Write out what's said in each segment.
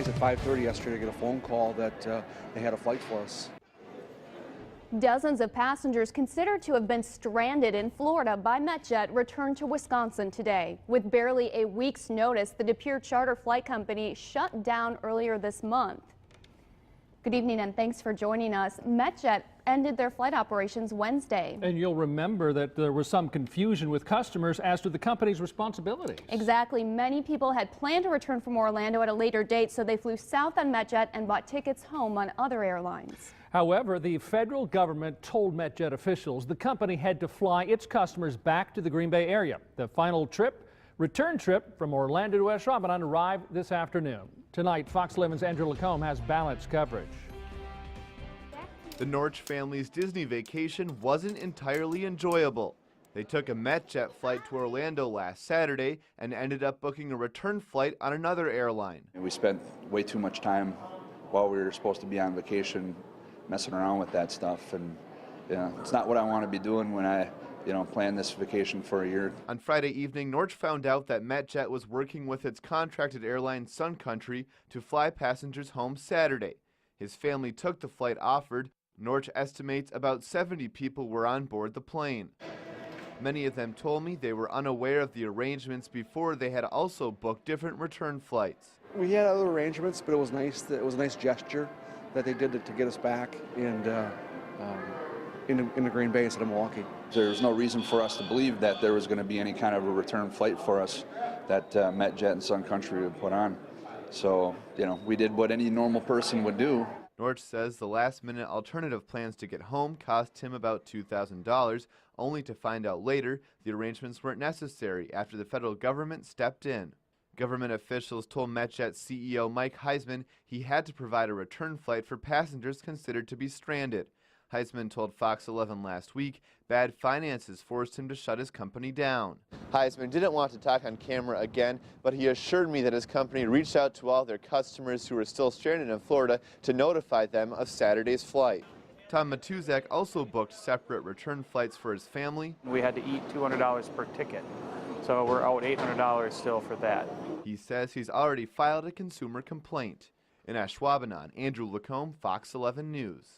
surprised at 5:30 yesterday to get a phone call that they had a flight for us. Dozens of passengers considered to have been stranded in Florida by MetJet returned to Wisconsin today. With barely a week's notice, the De Pere charter flight company shut down earlier this month. Good evening and thanks for joining us. MetJet ended their flight operations Wednesday. And you'll remember that there was some confusion with customers as to the company's responsibilities. Exactly. Many people had planned to return from Orlando at a later date, so they flew south on MetJet and bought tickets home on other airlines. However, the federal government told MetJet officials the company had to fly its customers back to the Green Bay area. The final return trip from Orlando to West Shawinigan arrived this afternoon. Tonight, Fox 11's Andrew LaCombe has balanced coverage. The Norch family's Disney vacation wasn't entirely enjoyable. They took a MetJet flight to Orlando last Saturday and ended up booking a return flight on another airline. We spent way too much time while we were supposed to be on vacation messing around with that stuff, and it's not what I want to be doing when I plan this vacation for a year. On Friday evening, Norch found out that MetJet was working with its contracted airline Sun Country to fly passengers home Saturday. His family took the flight offered. Norch estimates about 70 people were on board the plane. Many of them told me they were unaware of the arrangements before they had also booked different return flights. We had other arrangements, but it was nice. It was a nice gesture that they did to get us back and in the Green Bay instead of Milwaukee. There's no reason for us to believe that there was going to be any kind of a return flight for us that MetJet and Sun Country would put on. So, we did what any normal person would do. Norch says the last-minute alternative plans to get home cost him about $2,000, only to find out later the arrangements weren't necessary after the federal government stepped in. Government officials told MetJet CEO Mike Heisman he had to provide a return flight for passengers considered to be stranded. Heisman told Fox 11 last week bad finances forced him to shut his company down. Heisman didn't want to talk on camera again, but he assured me that his company reached out to all their customers who were still stranded in Florida to notify them of Saturday's flight. Tom Matuzak also booked separate return flights for his family. We had to eat $200 per ticket, so we're out $800 still for that. He says he's already filed a consumer complaint. In Ashwaubenon, Andrew LaCombe, Fox 11 News.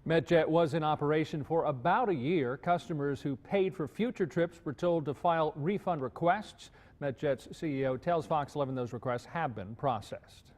MetJet was in operation for about a year. Customers who paid for future trips were told to file refund requests. MetJet's CEO tells Fox 11 those requests have been processed.